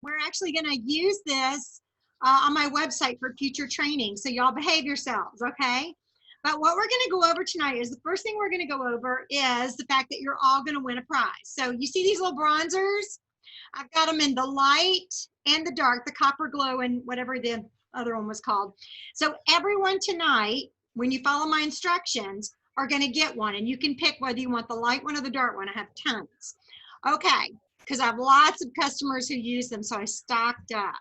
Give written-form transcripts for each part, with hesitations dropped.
We're actually going to use this on my website for future training. So y'all behave yourselves, okay? But what we're going to go over tonight is the first thing we're going to go over is the fact that you're all going to win a prize. So you see these little bronzers? I've got them in the light and the dark, the copper glow and whatever the other one was called. So everyone tonight, when you follow my instructions, are going to get one. And you can pick whether you want the light one or the dark one. I have tons. Okay, because I have lots of customers who use them, so I stocked up.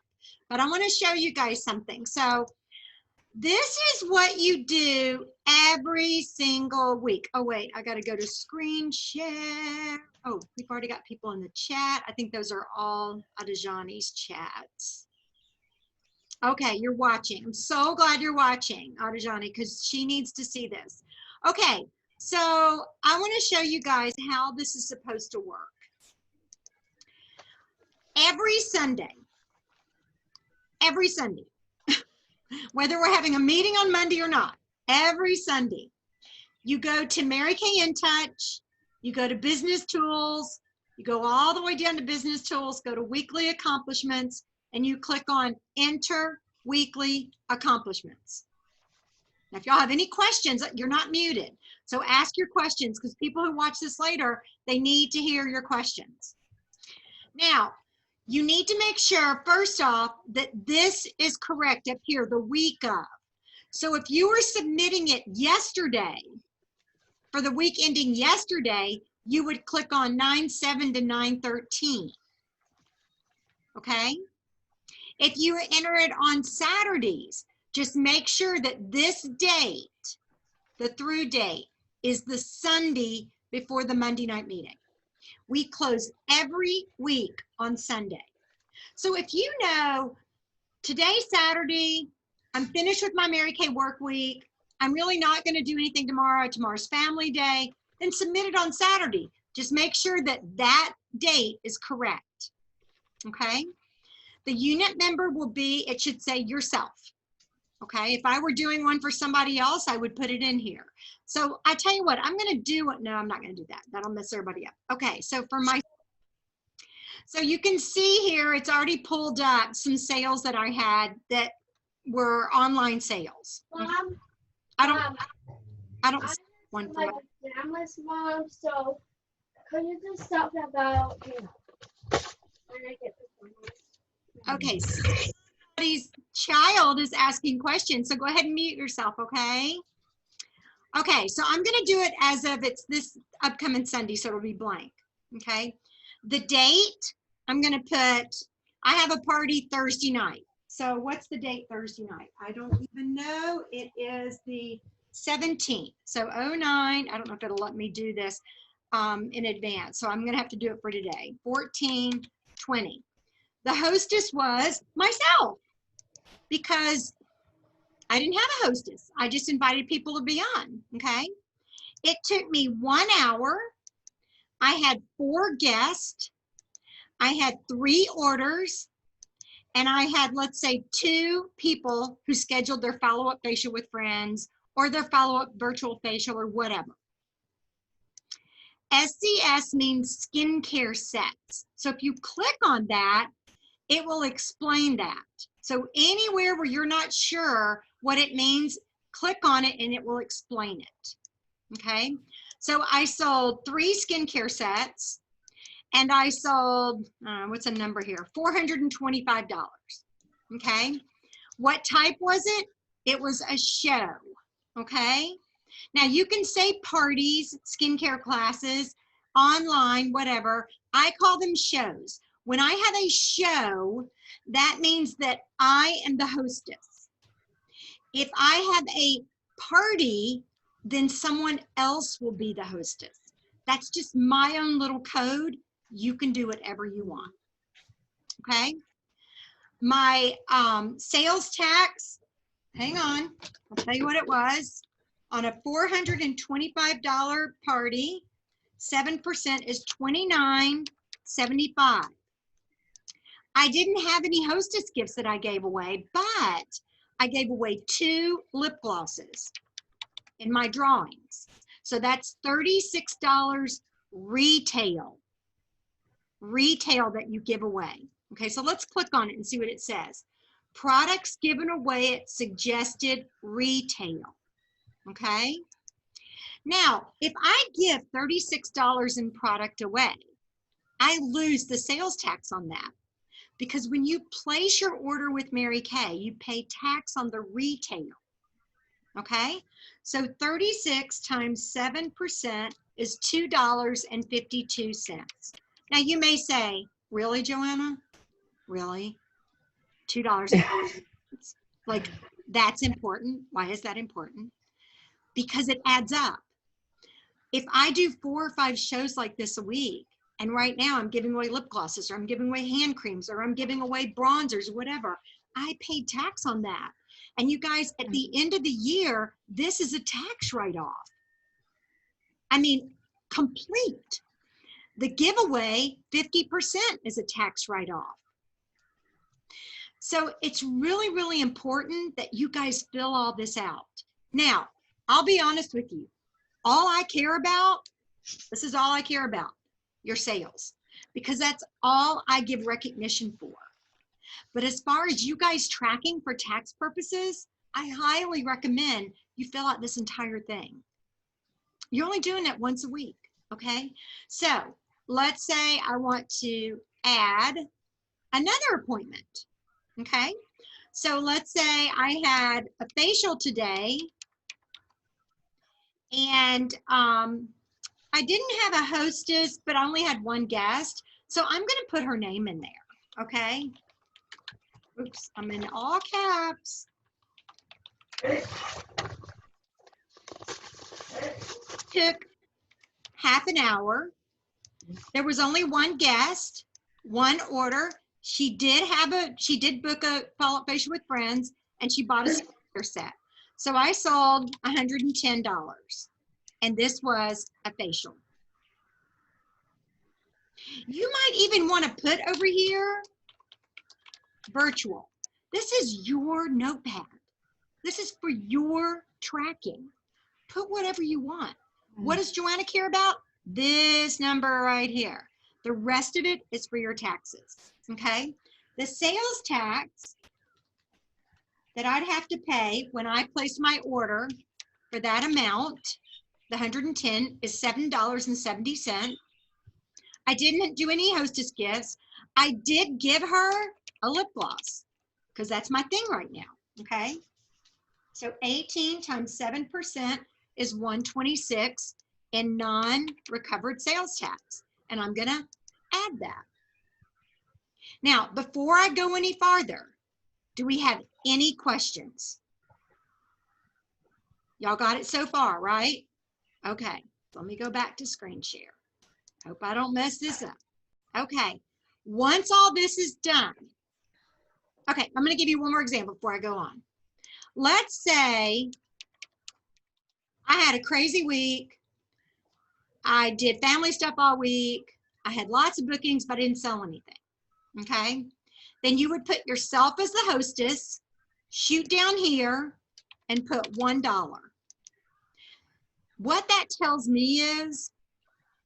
But I want to show you guys something. So this is what you do every single week. Oh, wait, I got to go to screen share. Oh, we've already got people in the chat. I think those are all Adejani's chats. Okay, you're watching. I'm so glad you're watching, Adejani, because she needs to see this. Okay, so I want to show you guys how this is supposed to work. Every Sunday, whether we're having a meeting on Monday or not, every Sunday, you go to Mary Kay In Touch, you go to Business Tools, you go all the way down to Business Tools, go to Weekly Accomplishments, and you click on Enter Weekly Accomplishments. Now, if y'all have any questions, you're not muted. So ask your questions, because people who watch this later, they need to hear your questions. Now, you need to make sure, first off, that this is correct up here, the week of. So if you were submitting it yesterday, for the week ending yesterday, you would click on 9/7 to 9/13. Okay? If you enter it on Saturdays, just make sure that this date, the through date, is the Sunday before the Monday night meeting. We close every week on Sunday. So if you know today's Saturday, I'm finished with my Mary Kay work week, I'm really not going to do anything tomorrow, tomorrow's family day, then submit it on Saturday. Just make sure that that date is correct. Okay? The unit number will be, it should say yourself. Okay? If I were doing one for somebody else, I would put it in here. So I tell you what, I'm going to do it. No, I'm not going to do that. That'll mess everybody up. Okay, so for my, so you can see here, it's already pulled up some sales that I had that were online sales. Mom, I don't see one for my pajamas, Mom, so could you just stop about, you know, when I get the pajamas? Okay, so somebody's child is asking questions, so go ahead and mute yourself, okay? Okay, so I'm gonna do it as if it's this upcoming Sunday, so it'll be blank, okay? The date, I'm gonna put, I have a party Thursday night. So what's the date Thursday night? I don't even know. It is the 17th. So 09, I don't know if it'll let me do this in advance. So I'm gonna have to do it for today. 14/20. The hostess was myself because I didn't have a hostess. I just invited people to be on, okay? It took me 1 hour. I had 4 guests. I had 3 orders. And I had, let's say, 2 people who scheduled their follow-up facial with friends or their follow-up virtual facial or whatever. SCS means skincare sets. So if you click on that, it will explain that. So anywhere where you're not sure what it means, click on it and it will explain it. Okay? So I sold 3 skincare sets. And I sold, what's a number here? $425, okay? What type was it? It was a show, okay? Now you can say parties, skincare classes, online, whatever. I call them shows. When I have a show, that means that I am the hostess. If I have a party, then someone else will be the hostess. That's just my own little code. You can do whatever you want, okay? My sales tax, hang on, I'll tell you what it was. On a $425 party, 7% is $29.75. I didn't have any hostess gifts that I gave away, but I gave away 2 lip glosses in my drawings. So that's $36 retail that you give away. Okay, so let's click on it and see what it says. Products given away at suggested retail. Okay. Now, if I give $36 in product away, I lose the sales tax on that. Because when you place your order with Mary Kay, you pay tax on the retail. Okay? So 36 times 7% is $2.52. Now you may say, really, Joanna? Really? $2.50? Like, that's important. Why is that important? Because it adds up. If I do 4 or 5 shows like this a week, and right now I'm giving away lip glosses, or I'm giving away hand creams, or I'm giving away bronzers, whatever, I paid tax on that. And you guys, at the end of the year, this is a tax write-off. I mean, complete. The giveaway, 50% is a tax write-off. So it's really, really important that you guys fill all this out. Now, I'll be honest with you. All I care about, this is all I care about, your sales, because that's all I give recognition for. But as far as you guys tracking for tax purposes, I highly recommend you fill out this entire thing. You're only doing it once a week, okay? So let's say I want to add another appointment, okay? So let's say I had a facial today, and I didn't have a hostess, but I only had one guest. So I'm going to put her name in there, okay? Oops, I'm in all caps. Took half an hour. There was only one guest, one order. She did book a follow-up facial with friends, and she bought a skincare set. So I sold $110, and this was a facial. You might even want to put over here virtual. This is your notepad. This is for your tracking. Put whatever you want. What does Joanna care about? This number right here. The rest of it is for your taxes, okay? The sales tax that I'd have to pay when I place my order for that amount, the 110, is $7.70. I didn't do any hostess gifts. I did give her a lip gloss because that's my thing right now, okay? So 18 times 7% is 126 in non-recovered sales tax. And I'm gonna add that. Now, before I go any farther, do we have any questions? Y'all got it so far, right? Okay, let me go back to screen share. Hope I don't mess this up. Okay, once all this is done, okay, I'm gonna give you one more example before I go on. Let's say I had a crazy week. I did family stuff all week. I had lots of bookings, but I didn't sell anything, okay? Then you would put yourself as the hostess, shoot down here, and put $1. What that tells me is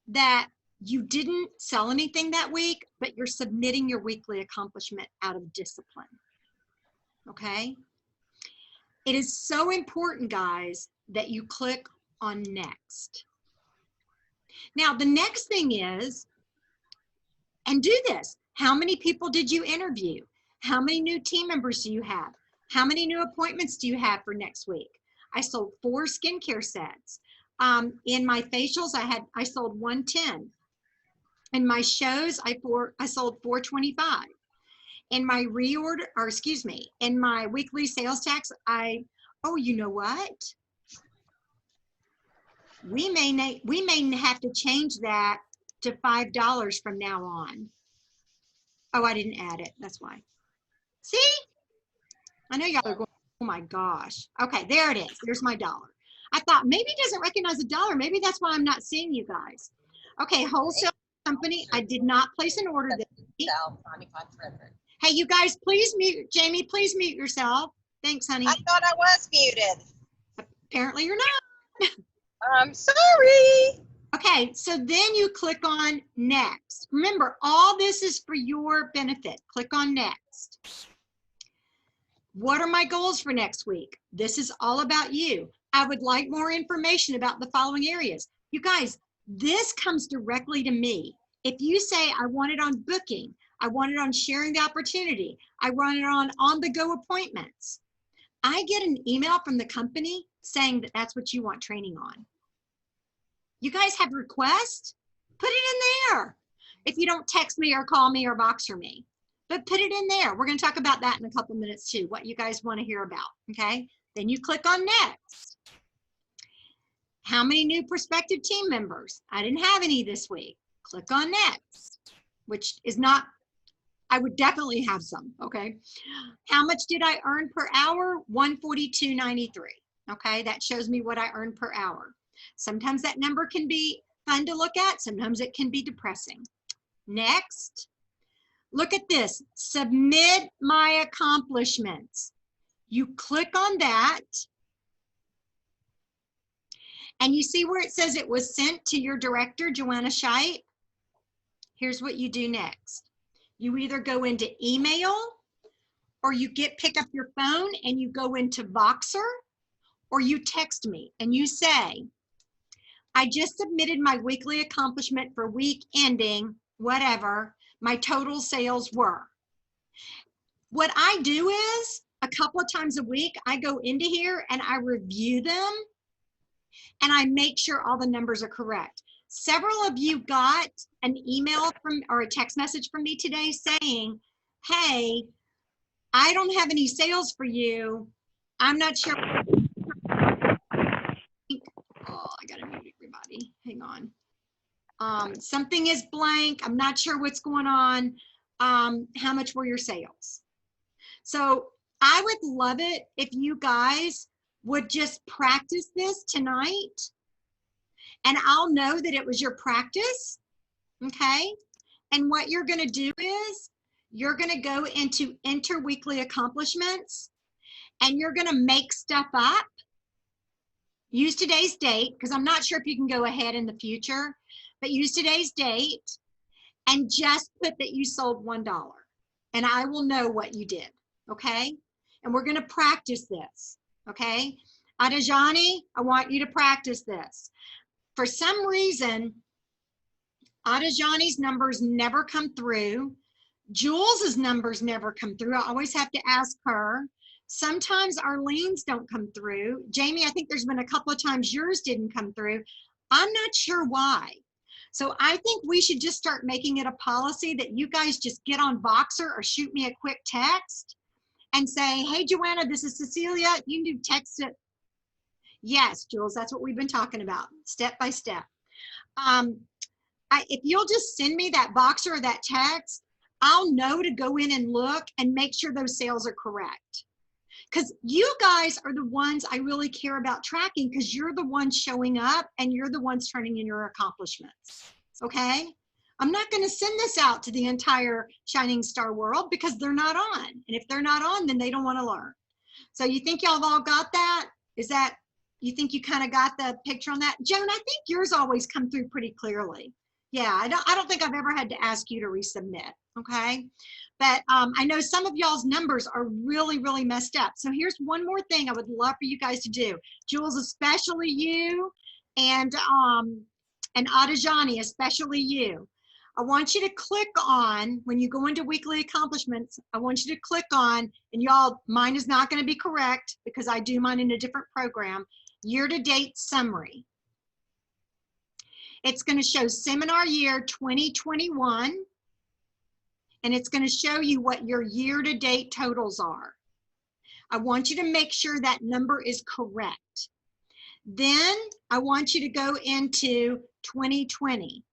that you didn't sell anything that week, but you're submitting your weekly accomplishment out of discipline, okay? It is so important, guys, that you click on next. Now, the next thing is, and do this, how many people did you interview? How many new team members do you have? How many new appointments do you have for next week? I sold 4 skincare sets. In my facials, I sold 110. In my shows, I sold 425. In my reorder, or excuse me, in my weekly sales tax, oh, you know what? We may have to change that to $5 from now on. Oh, I didn't add it. That's why. See? I know y'all are going, oh my gosh. Okay, there it is. There's my dollar. I thought maybe it doesn't recognize a dollar. Maybe that's why I'm not seeing you guys. Okay, wholesale company. I did not place an order this week. Hey, you guys, please mute. Jamie, please mute yourself. Thanks, honey. I thought I was muted. Apparently you're not. I'm sorry. Okay, so then you click on next. Remember, all this is for your benefit. Click on next. What are my goals for next week? This is all about you. I would like more information about the following areas. You guys, this comes directly to me. If you say, I want it on booking, I want it on sharing the opportunity, I want it on the go appointments, I get an email from the company saying that that's what you want training on. You guys have requests? Put it in there. If you don't text me or call me or Voxer me, but put it in there. We're going to talk about that in a couple minutes too, what you guys want to hear about, okay? Then you click on next. How many new prospective team members? I didn't have any this week. Click on next, which is not, I would definitely have some, okay? How much did I earn per hour? $142.93, okay? That shows me what I earned per hour. Sometimes that number can be fun to look at. Sometimes it can be depressing. Next, look at this. Submit my accomplishments. You click on that. And you see where it says it was sent to your director, Joanna Scheidt? Here's what you do next. You either go into email or you pick up your phone and you go into Voxer, or you text me and you say, I just submitted my weekly accomplishment for week ending, whatever, my total sales were. What I do is a couple of times a week, I go into here and I review them and I make sure all the numbers are correct. Several of you got an email from or a text message from me today saying, hey, I don't have any sales for you. I'm not sure. Oh, I gotta mute everybody. Hang on. Something is blank. I'm not sure what's going on. How much were your sales? So I would love it if you guys would just practice this tonight, and I'll know that it was your practice, okay? And what you're gonna do is you're gonna go into interweekly accomplishments and you're gonna make stuff up. Use today's date, because I'm not sure if you can go ahead in the future, but use today's date and just put that you sold $1 and I will know what you did, okay? And we're gonna practice this, okay? Adajani, I want you to practice this. For some reason, Adajani's numbers never come through. Jules's numbers never come through. I always have to ask her. Sometimes Arlene's don't come through. Jamie, I think there's been a couple of times yours didn't come through. I'm not sure why. So I think we should just start making it a policy that you guys just get on Voxer or shoot me a quick text and say, hey, Joanna, this is Cecilia. You can do text it. Yes, Jules, that's what we've been talking about, step by step. If you'll just send me that Voxer or that text, I'll know to go in and look and make sure those sales are correct. Because you guys are the ones I really care about tracking, because you're the ones showing up and you're the ones turning in your accomplishments, okay? I'm not going to send this out to the entire Shining Star world because they're not on. And if they're not on, then they don't want to learn. So you think y'all have all got that? Is that, you think you kind of got the picture on that? Joan, I think yours always come through pretty clearly. Yeah, I don't think I've ever had to ask you to resubmit, okay? But I know some of y'all's numbers are really, really messed up. So here's one more thing I would love for you guys to do. Jules, especially you, and Adajani, especially you. I want you to click on, when you go into weekly accomplishments, I want you to click on, and y'all, mine is not gonna be correct because I do mine in a different program, year-to-date summary. It's gonna show seminar year 2021, and it's going to show you what your year-to-date totals are. I want you to make sure that number is correct. Then I want you to go into 2020.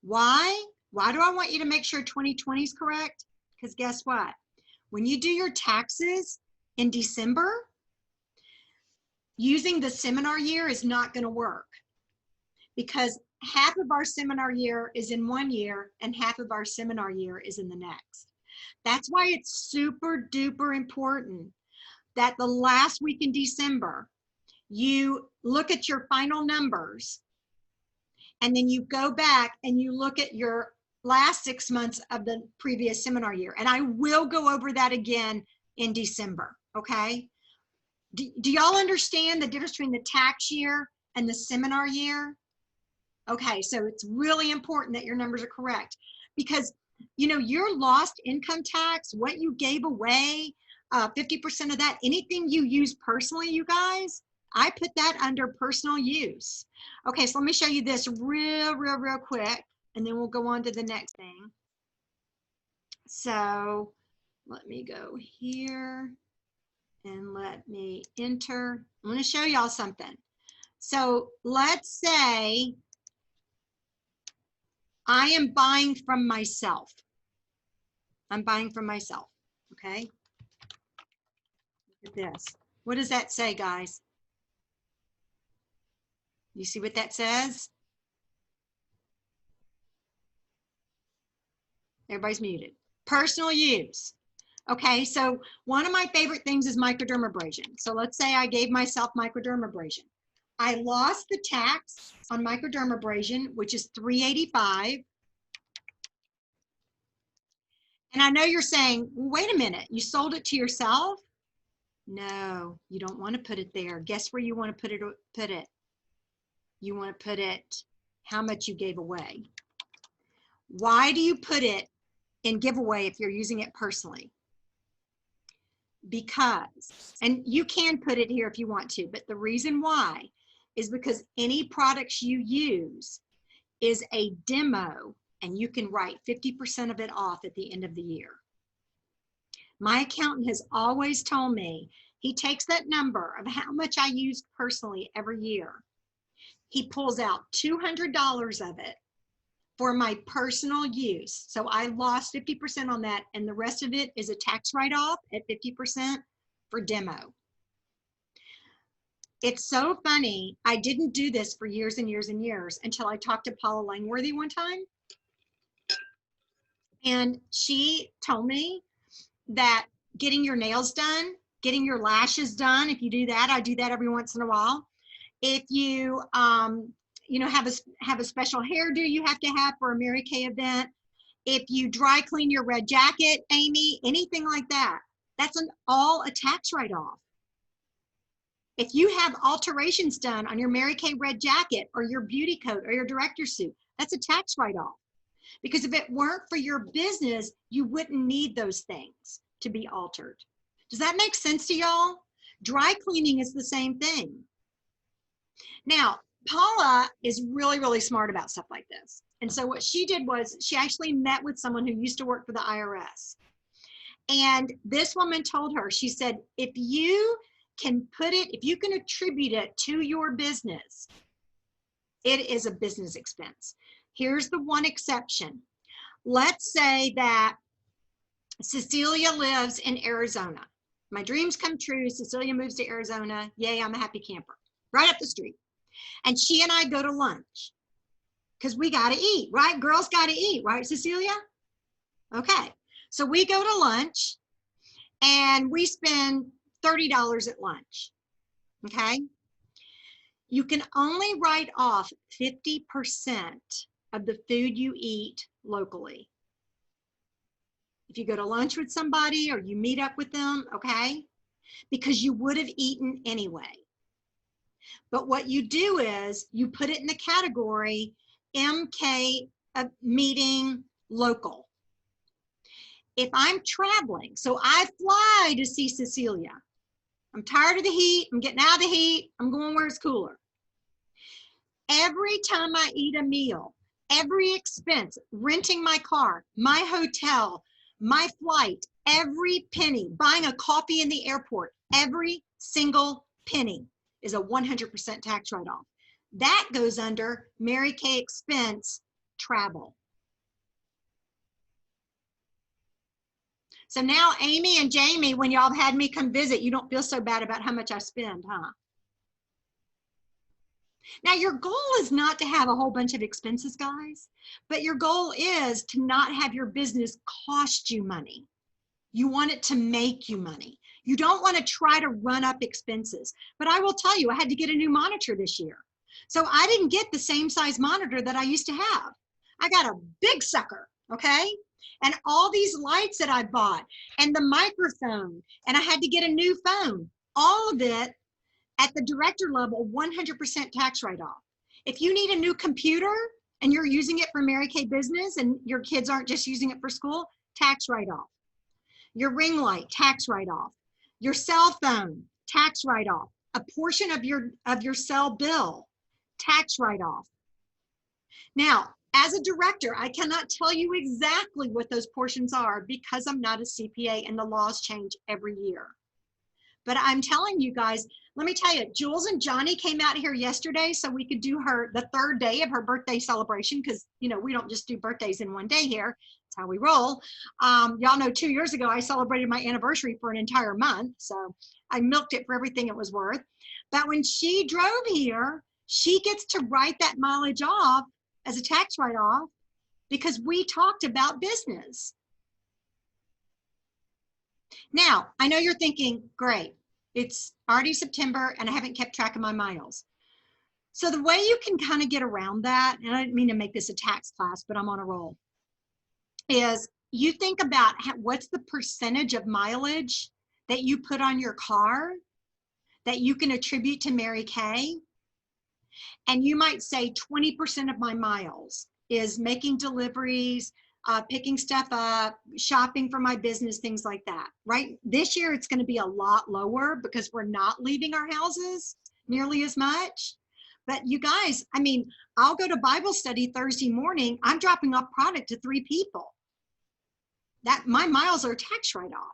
Why? Why do I want you to make sure 2020 is correct? Because guess what? When you do your taxes in December, using the seminar year is not going to work, because half of our seminar year is in one year and half of our seminar year is in the next. That's why it's super duper important that the last week in December, you look at your final numbers And then you go back and you look at your last 6 months of the previous seminar year. And I will go over that again in December, okay? Do y'all understand the difference between the tax year and the seminar year? Okay, so it's really important that your numbers are correct, because you know your lost income tax, what you gave away, 50% of that, anything you use personally, you guys, I put that under personal use. Okay, so let me show you this real quick, and then we'll go on to the next thing. So let me go here and let me enter. I'm going to show y'all something. So let's say I am buying from myself. I'm buying from myself, okay? Look at this. What does that say, guys? You see what that says? Everybody's muted. Personal use. Okay, so one of my favorite things is microdermabrasion. So let's say I gave myself microdermabrasion. I lost the tax on microdermabrasion, which is $385. And I know you're saying, wait a minute, you sold it to yourself? No, you don't want to put it there. Guess where you want to put it? You want to put it how much you gave away. Why do you put it in giveaway if you're using it personally? Because, and you can put it here if you want to, but the reason why is because any products you use is a demo, and you can write 50% of it off at the end of the year. My accountant has always told me he takes that number of how much I use personally every year. He pulls out $200 of it for my personal use. So I lost 50% on that, and the rest of it is a tax write-off at 50% for demo. It's so funny. I didn't do this for years and years and years until I talked to Paula Langworthy one time. And she told me that getting your nails done, getting your lashes done, if you do that, I do that every once in a while. If you, you know, have a special hairdo you have to have for a Mary Kay event, if you dry clean your red jacket, Amy, anything like that, that's all a tax write-off. If you have alterations done on your Mary Kay red jacket or your beauty coat or your director's suit, that's a tax write-off. Because if it weren't for your business, you wouldn't need those things to be altered. Does that make sense to y'all? Dry cleaning is the same thing. Now, Paula is really, really smart about stuff like this. And so what she did was she actually met with someone who used to work for the IRS. And this woman told her, she said, if you can put it, if you can attribute it to your business, it is a business expense. Here's the one exception. Let's say that Cecilia lives in Arizona. My dreams come true. Cecilia moves to Arizona. Yay, I'm a happy camper. Right up the street. And she and I go to lunch because we got to eat, right? Girls got to eat, right, Cecilia? Okay. So we go to lunch and we spend $30 at lunch. Okay. You can only write off 50% of the food you eat locally. If you go to lunch with somebody or you meet up with them, okay, because you would have eaten anyway. But what you do is you put it in the category MK meeting local. If I'm traveling, so I fly to see Cecilia. I'm tired of the heat. I'm getting out of the heat. I'm going where it's cooler. Every time I eat a meal, every expense, renting my car, my hotel, my flight, every penny, buying a coffee in the airport, every single penny is a 100% tax write-off. That goes under Mary Kay expense travel. So now Amy and Jamie, when y'all have had me come visit, you don't feel so bad about how much I spend, huh? Now your goal is not to have a whole bunch of expenses, guys, but your goal is to not have your business cost you money. You want it to make you money. You don't want to try to run up expenses. But I will tell you, I had to get a new monitor this year. So I didn't get the same size monitor that I used to have. I got a big sucker, okay? And all these lights that I bought and the microphone, and I had to get a new phone, all of it at the director level, 100% tax write-off. If you need a new computer and you're using it for Mary Kay business and your kids aren't just using it for school, tax write-off. Your ring light, tax write-off. Your cell phone, tax write-off. A portion of your cell bill, tax write-off. Now, as a director, I cannot tell you exactly what those portions are because I'm not a CPA and the laws change every year. But I'm telling you guys, let me tell you, Jules and Johnny came out here yesterday so we could do the third day of her birthday celebration because, you know, we don't just do birthdays in one day here. That's how we roll. Y'all know 2 years ago, I celebrated my anniversary for an entire month. So I milked it for everything it was worth. But when she drove here, she gets to write that mileage off as a tax write-off because we talked about business. Now, I know you're thinking, great, it's already September and I haven't kept track of my miles. So the way you can kind of get around that, and I didn't mean to make this a tax class, but I'm on a roll, is you think about what's the percentage of mileage that you put on your car that you can attribute to Mary Kay. And you might say 20% of my miles is making deliveries, picking stuff up, shopping for my business, things like that, right? This year, it's going to be a lot lower because we're not leaving our houses nearly as much. But you guys, I mean, I'll go to Bible study Thursday morning. I'm dropping off product to 3 people. That my miles are tax write-off.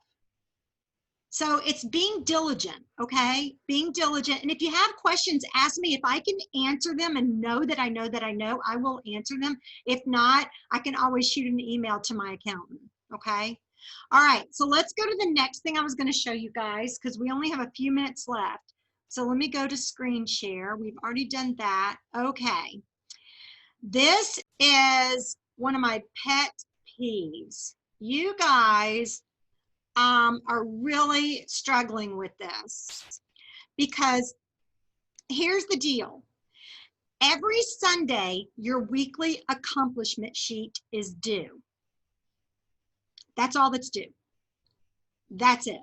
So it's being diligent, okay? Being diligent. And if you have questions, ask me. If I can answer them and know that I know, I will answer them. If not, I can always shoot an email to my accountant, okay? All right, so let's go to the next thing I was gonna show you guys because we only have a few minutes left. So let me go to screen share. We've already done that. Okay. This is one of my pet peeves. You guys are really struggling with this because here's the deal. Every Sunday, your weekly accomplishment sheet is due. That's all that's due. That's it.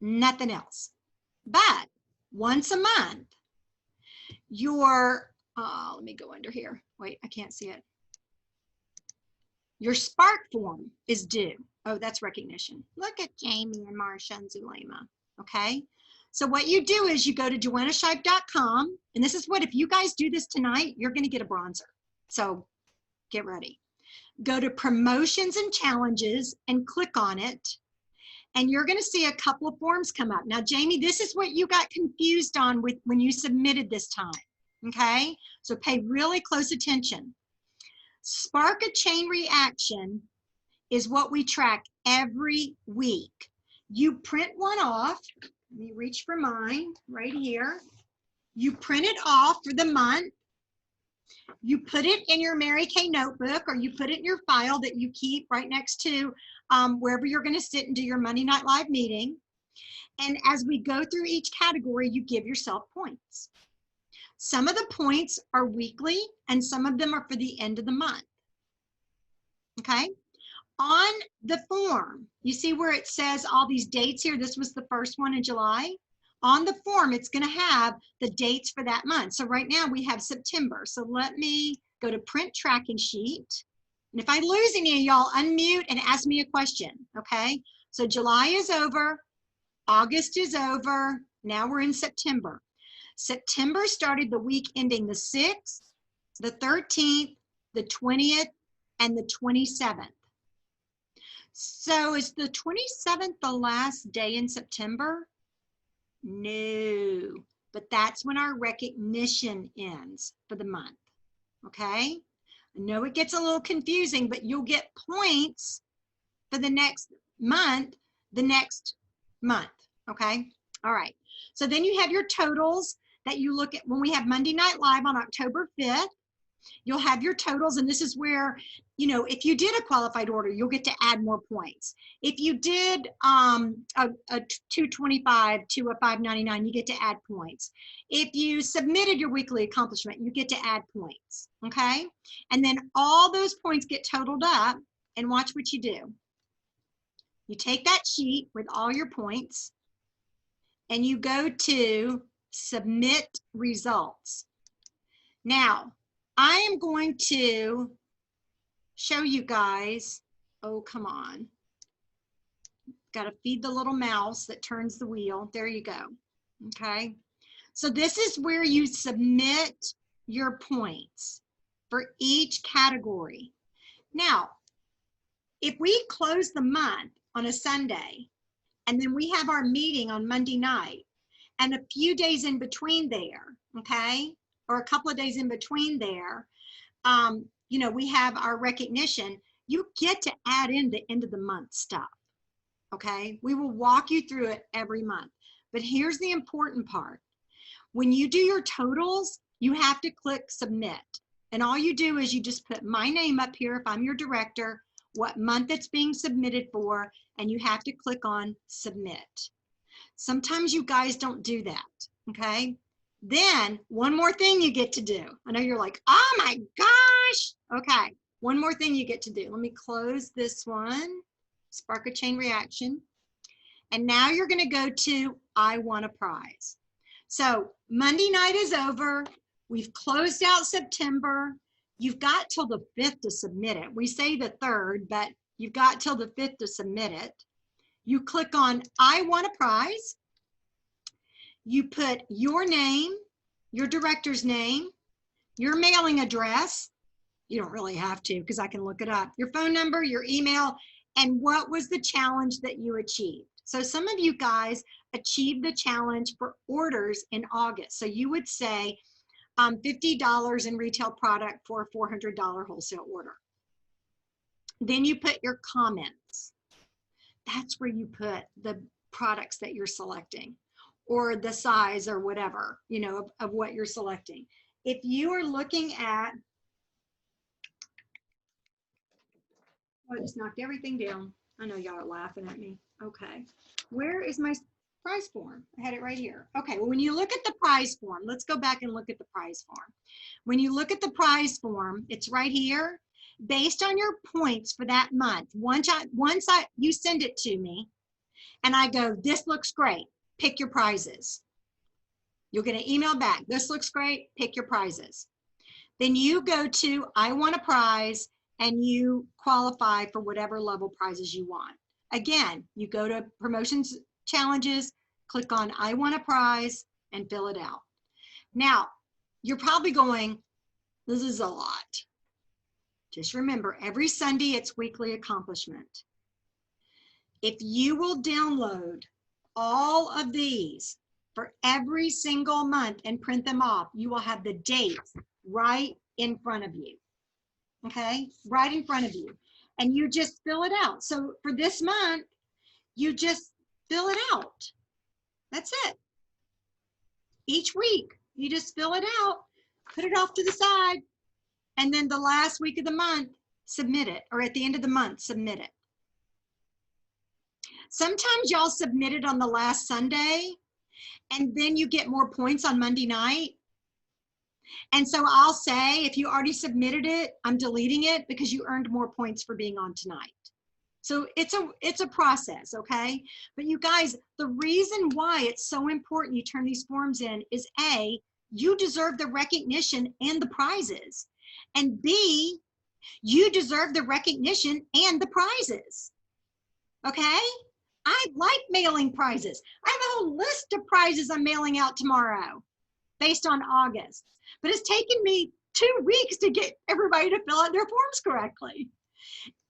Nothing else. But once a month, your, let me go under here. Wait, I can't see it. Your Spark form is due. Oh, that's recognition. Look at Jamie and Marsha and Zulema, okay? So what you do is you go to joannashipe.com, and this is what, if you guys do this tonight, you're gonna get a bronzer. So get ready. Go to promotions and challenges and click on it, and you're gonna see a couple of forms come up. Now, Jamie, this is what you got confused on with when you submitted this time, okay? So pay really close attention. Spark a chain reaction is what we track every week. You print one off. Let me reach for mine right here. You print it off for the month. You put it in your Mary Kay notebook, or you put it in your file that you keep right next to wherever you're going to sit and do your Monday Night Live meeting. And as we go through each category, you give yourself points. Some of the points are weekly and some of them are for the end of the month. Okay? On the form, you see where it says all these dates here. This was the first one in July. On the form, it's going to have the dates for that month. So right now we have September. So let me go to print tracking sheet. And if I lose any of y'all, unmute and ask me a question, okay? So July is over, August is over, now we're in September. September started the week ending the 6th, the 13th, the 20th, and the 27th. So is the 27th the last day in September? No, but that's when our recognition ends for the month, okay? I know it gets a little confusing, but you'll get points for the next month, okay? All right, so then you have your totals that you look at when we have Monday Night Live on October 5th. You'll have your totals, and this is where, you know, if you did a qualified order, you'll get to add more points. If you did a 225 to a 599, you get to add points. If you submitted your weekly accomplishment, you get to add points, okay? And then all those points get totaled up, and watch what you do. You take that sheet with all your points, and you go to submit results. Now, I am going to show you guys, oh, come on. Got to feed the little mouse that turns the wheel. There you go. Okay. So this is where you submit your points for each category. Now, if we close the month on a Sunday, and then we have our meeting on Monday night, and a few days in between there, okay, or a couple of days in between there, you know, we have our recognition, you get to add in the end of the month stuff, okay? We will walk you through it every month. But here's the important part. When you do your totals, you have to click submit. And all you do is you just put my name up here if I'm your director, what month it's being submitted for, and you have to click on submit. Sometimes you guys don't do that, okay? Then one more thing you get to do. I know you're like, oh my gosh. Okay, one more thing you get to do. Let me close this one, spark a chain reaction. And now you're gonna go to I want a prize. So Monday night is over. We've closed out September. You've got till the 5th to submit it. We say the 3rd, but you've got till the 5th to submit it. You click on I want a prize. You put your name, your director's name, your mailing address. You don't really have to because I can look it up. Your phone number, your email, and what was the challenge that you achieved. So some of you guys achieved the challenge for orders in August. So you would say $50 in retail product for a $400 wholesale order. Then you put your comments. That's where you put the products that you're selecting, or the size or whatever, you know, of what you're selecting. If you are looking at, oh, I just knocked everything down. I know y'all are laughing at me. Okay, where is my prize form? I had it right here. Okay, well, when you look at the prize form, let's go back and look at the prize form. When you look at the prize form, it's right here. Based on your points for that month, once you send it to me, and I go, this looks great, pick your prizes. You'll get an email back. This looks great, pick your prizes. Then you go to I want a prize, and you qualify for whatever level prizes you want. Again, you go to promotions, challenges, click on I want a prize, and fill it out. Now, you're probably going, this is a lot. Just remember, every Sunday it's weekly accomplishment. If you will download all of these for every single month and print them off, you will have the dates right in front of you. Okay, right in front of you. And you just fill it out. So for this month, you just fill it out. That's it. Each week, you just fill it out, put it off to the side, and then the last week of the month, submit it, or at the end of the month, submit it. Sometimes y'all submit it on the last Sunday, and then you get more points on Monday night. And so I'll say, if you already submitted it, I'm deleting it because you earned more points for being on tonight. So it's a process, okay? But you guys, the reason why it's so important you turn these forms in is A, you deserve the recognition and the prizes. And B, you deserve the recognition and the prizes, okay? I like mailing prizes. I have a whole list of prizes I'm mailing out tomorrow based on August. But it's taken me 2 weeks to get everybody to fill out their forms correctly.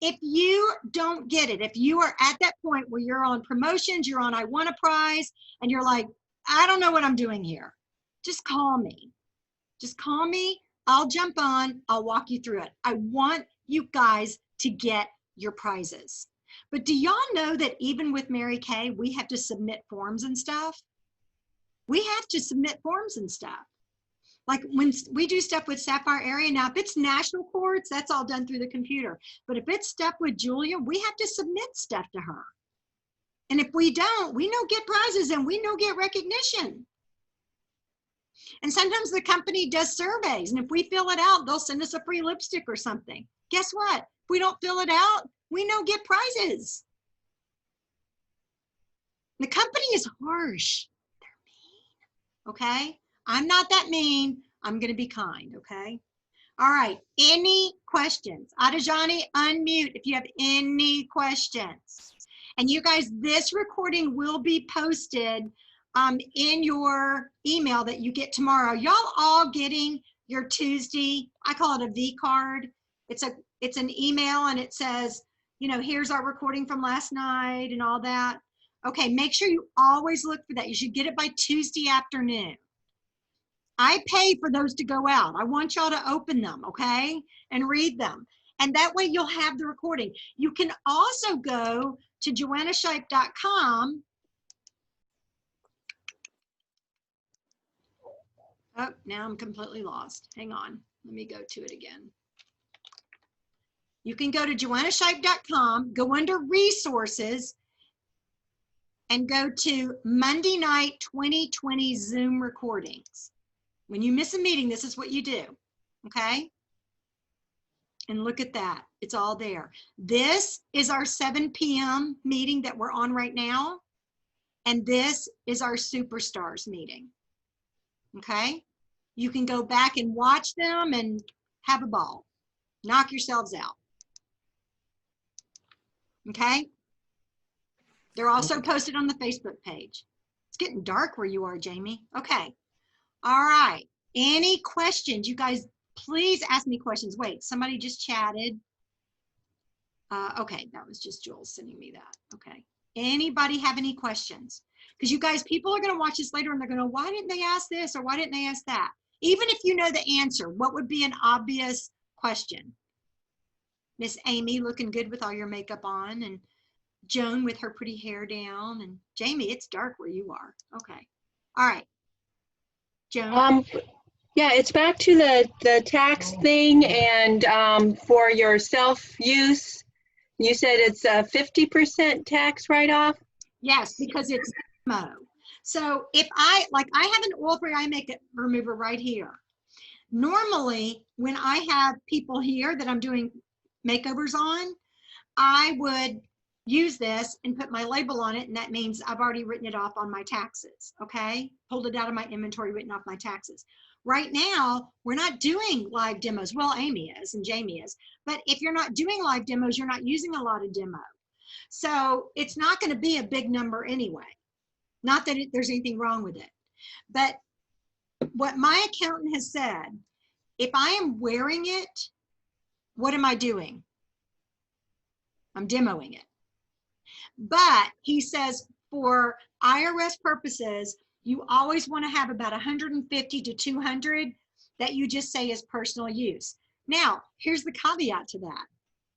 If you don't get it, if you are at that point where you're on promotions, you're on I want a prize, and you're like, I don't know what I'm doing here, just call me. Just call me. I'll jump on. I'll walk you through it. I want you guys to get your prizes. But do y'all know that even with Mary Kay, we have to submit forms and stuff? We have to submit forms and stuff. Like when we do stuff with Sapphire Area, now if it's national courts, that's all done through the computer. But if it's stuff with Julia, we have to submit stuff to her. And if we don't, we no get prizes and we no get recognition. And sometimes the company does surveys, and if we fill it out, they'll send us a free lipstick or something. Guess what? If we don't fill it out, we no get prizes. The company is harsh. They're mean. Okay? I'm not that mean. I'm going to be kind. Okay? All right. Any questions? Adajani, unmute if you have any questions. And you guys, this recording will be posted in your email that you get tomorrow. Y'all all getting your Tuesday, I call it a V card. It's an email and it says, you know, here's our recording from last night and all that. Okay, make sure you always look for that. You should get it by Tuesday afternoon. I pay for those to go out. I want y'all to open them, okay, and read them. And that way you'll have the recording. You can also go to joannashipe.com. Oh, now I'm completely lost. Hang on. Let me go to it again. You can go to joannashipe.com, go under resources, and go to Monday night 2020 Zoom recordings. When you miss a meeting, this is what you do, okay? And look at that, it's all there. This is our 7 p.m. meeting that we're on right now. And this is our Superstars meeting, okay? You can go back and watch them and have a ball. Knock yourselves out, okay? They're also posted on the Facebook page. It's getting dark where you are, Jamie. Okay. All right. Any questions? You guys, please ask me questions. Wait, somebody just chatted. Okay, that was just Jules sending me that. Okay. Anybody have any questions? Because you guys, people are going to watch this later and they're going to, why didn't they ask this or why didn't they ask that? Even if you know the answer, what would be an obvious question? Miss Amy looking good with all your makeup on, and Joan with her pretty hair down, and Jamie, it's dark where you are. Okay. All right. Joan? Yeah, it's back to the tax thing, and for your self-use, you said it's a 50% tax write-off? Yes, because it's demo. So if I have an oil-free eye makeup remover right here. Normally, when I have people here that I'm doing makeovers on, I would use this and put my label on it, and that means I've already written it off on my taxes, okay? Pulled it out of my inventory, written off my taxes. Right now, we're not doing live demos. Well, Amy is and Jamie is, but if you're not doing live demos, you're not using a lot of demo. So it's not gonna be a big number anyway. Not that there's anything wrong with it. But what my accountant has said, if I am wearing it, what am I doing? I'm demoing it. But he says for IRS purposes, you always want to have about 150 to 200 that you just say is personal use. Now, here's the caveat to that.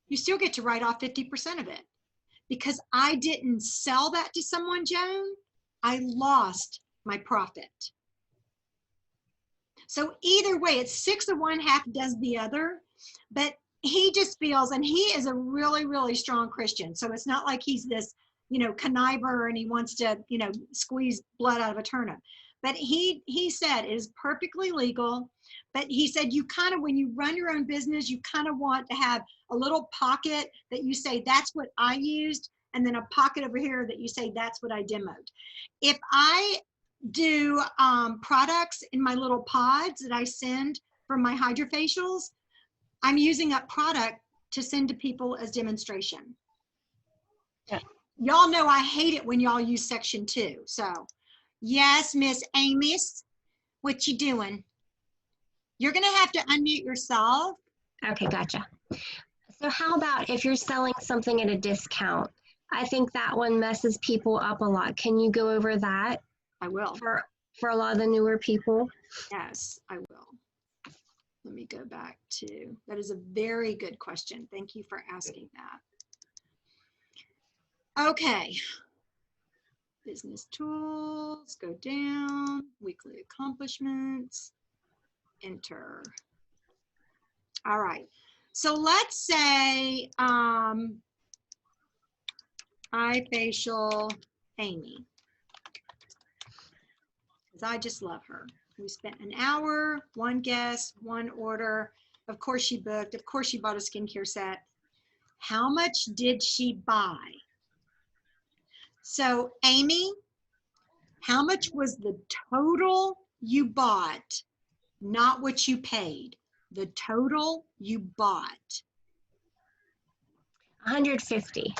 You still get to write off 50% of it. Because I didn't sell that to someone, Joan, I lost my profit. So either way, it's 6 of one, half does the other. But he just feels, and he is a really, really strong Christian. So it's not like he's this, you know, conniver and he wants to, you know, squeeze blood out of a turnip. But he said it is perfectly legal. But he said you kind of, when you run your own business, you kind of want to have a little pocket that you say, that's what I used. And then a pocket over here that you say, that's what I demoed. If I do products in my little pods that I send from my hydrofacials, I'm using up product to send to people as demonstration. Yeah. Y'all know I hate it when y'all use section 2. So yes, Miss Amy, what you doing? You're gonna have to unmute yourself. Okay, gotcha. So how about if you're selling something at a discount? I think that one messes people up a lot. Can you go over that I will. for a lot of the newer people? Yes, I will. Let me go back to, that is a very good question. Thank you for asking that. Okay. Business tools, go down, weekly accomplishments. enter. All right. So let's say eye facial Amy. Because I just love her. We spent an hour, one guest, one order. Of course she booked. Of course she bought a skincare set. How much did she buy? So Amy, how much was the total you bought? Not what you paid. The total you bought. 150.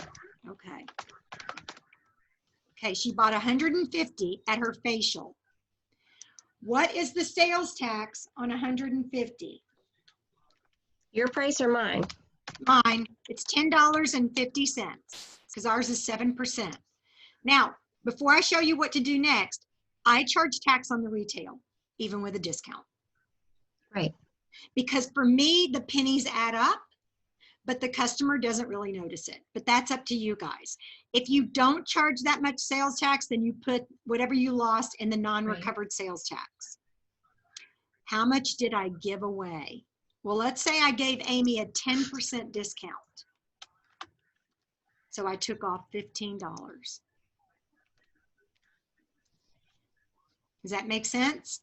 Okay. Okay, she bought 150 at her facial. What is the sales tax on 150? Your price or mine? Mine, it's $10.50 because ours is 7%. Now, before I show you what to do next, I charge tax on the retail, even with a discount. Right. Because for me, the pennies add up, but the customer doesn't really notice it. But that's up to you guys. If you don't charge that much sales tax, then you put whatever you lost in the non-recovered sales tax. How much did I give away? Well, let's say I gave Amy a 10% discount. So I took off $15. Does that make sense?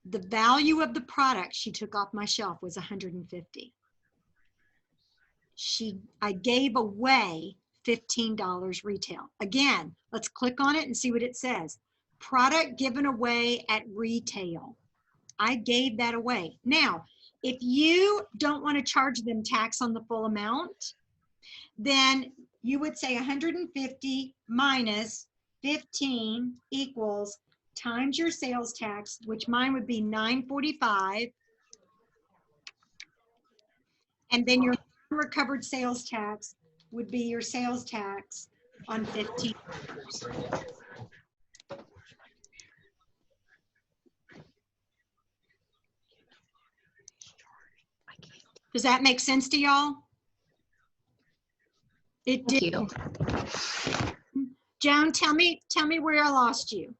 The value of the product she took off my shelf was $150. I gave away $15 retail. Again, let's click on it and see what it says. Product given away at retail. I gave that away. Now, if you don't want to charge them tax on the full amount, then you would say 150 minus 15 equals times your sales tax, which mine would be $9.45. And then your recovered sales tax would be your sales tax on $15. Does that make sense to y'all? It Thank did. you. Joan, tell me where I lost you.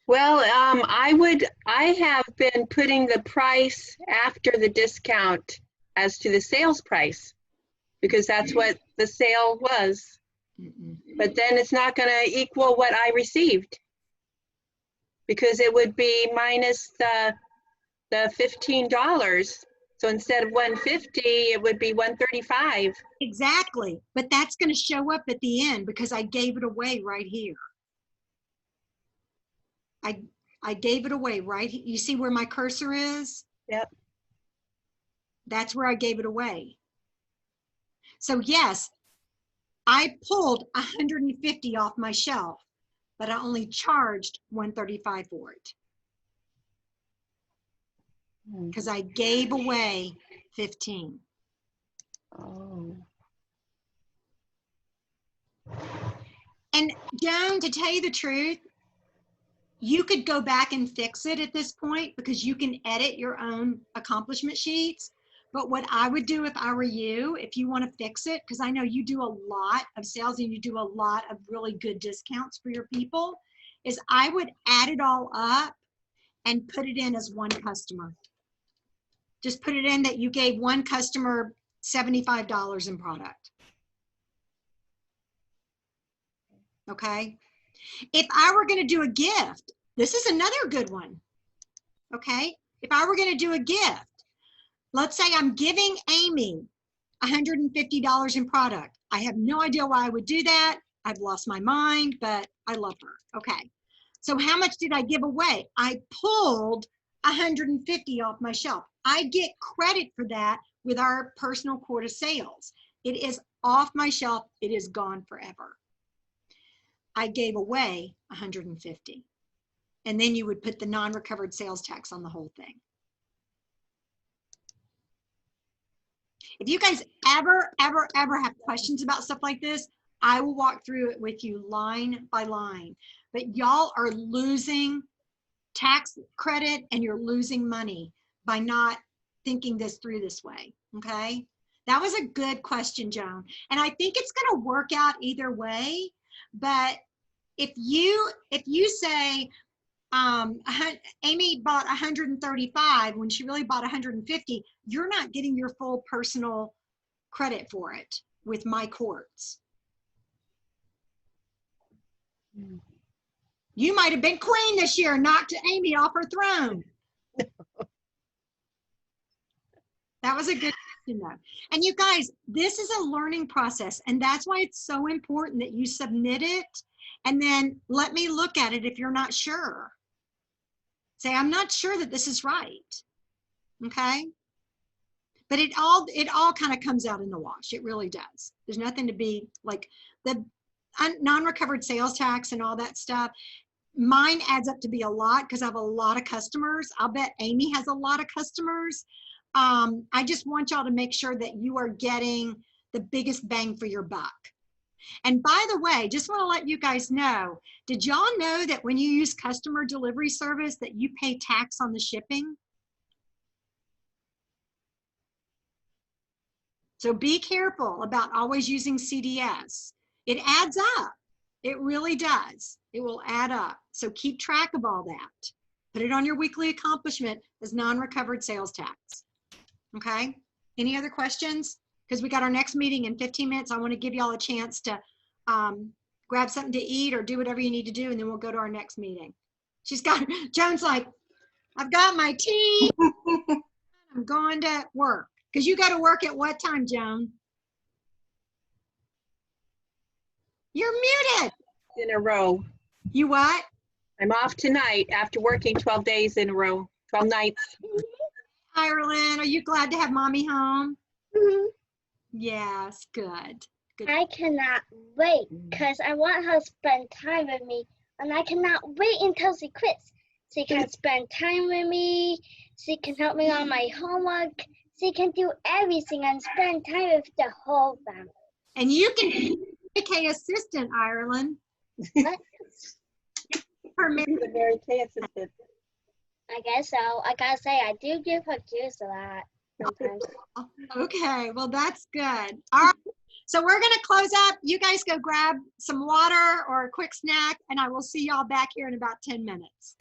Well, I have been putting the price after the discount as to the sales price because that's what the sale was. But then it's not going to equal what I received because it would be minus the $15. So instead of 150, it would be 135. Exactly. But that's going to show up at the end because I gave it away right here. I gave it away right here. You see where my cursor is? Yep. That's where I gave it away. So yes, I pulled 150 off my shelf, but I only charged 135 for it. Because I gave away 15. Oh. And Joan, to tell you the truth, you could go back and fix it at this point because you can edit your own accomplishment sheets. But what I would do if I were you, if you want to fix it, because I know you do a lot of sales and you do a lot of really good discounts for your people, is I would add it all up and put it in as one customer. Just put it in that you gave one customer $75 in product. Okay. If I were going to do a gift, this is another good one. Okay. If I were going to do a gift, let's say I'm giving Amy $150 in product. I have no idea why I would do that. I've lost my mind, but I love her. Okay. So how much did I give away? I pulled 150 off my shelf. I get credit for that with our personal quota sales. It is off my shelf. It is gone forever. I gave away 150. And then you would put the non-recovered sales tax on the whole thing. If you guys ever have questions about stuff like this, I will walk through it with you line by line. But y'all are losing tax credit and you're losing money by not thinking this through this way, okay? That was a good question, Joan. And I think it's gonna work out either way, but if you say, Amy bought 135 when she really bought 150, you're not getting your full personal credit for it with My Quartz. You might have been queen this year, knocked Amy off her throne. That was a good question though. And you guys, this is a learning process, and that's why it's so important that you submit it and then let me look at it if you're not sure. Say, I'm not sure that this is right. Okay? But it all kind of comes out in the wash. It really does. There's nothing to be like the non-recovered sales tax and all that stuff. Mine adds up to be a lot because I have a lot of customers. I'll bet Amy has a lot of customers. I just want y'all to make sure that you are getting the biggest bang for your buck. And by the way, just want to let you guys know, did y'all know that when you use customer delivery service that you pay tax on the shipping? So be careful about always using CDS. It adds up. It really does. It will add up. So keep track of all that. Put it on your weekly accomplishment as non-recovered sales tax. Okay? Any other questions? Because we got our next meeting in 15 minutes. I want to give y'all a chance to grab something to eat or do whatever you need to do, and then we'll go to our next meeting. She's got, Joan's like, I've got my tea. I'm going to work. Because you got to work at what time, Joan? You're muted. In a row. You what? I'm off tonight after working 12 days in a row, 12 nights. Ireland, are you glad to have mommy home? Mhm. Yes, good. Good. I cannot wait because I want her to spend time with me, and I cannot wait until she quits. She can spend time with me. She can help me on my homework. She can do everything and spend time with the whole family. And you can be a K assistant, Ireland. What? Permit- The Mary Kay assistant. I guess so. I gotta say, I do give her cues a lot sometimes. Okay, well, that's good. All right, so we're going to close up. You guys go grab some water or a quick snack, and I will see y'all back here in about 10 minutes.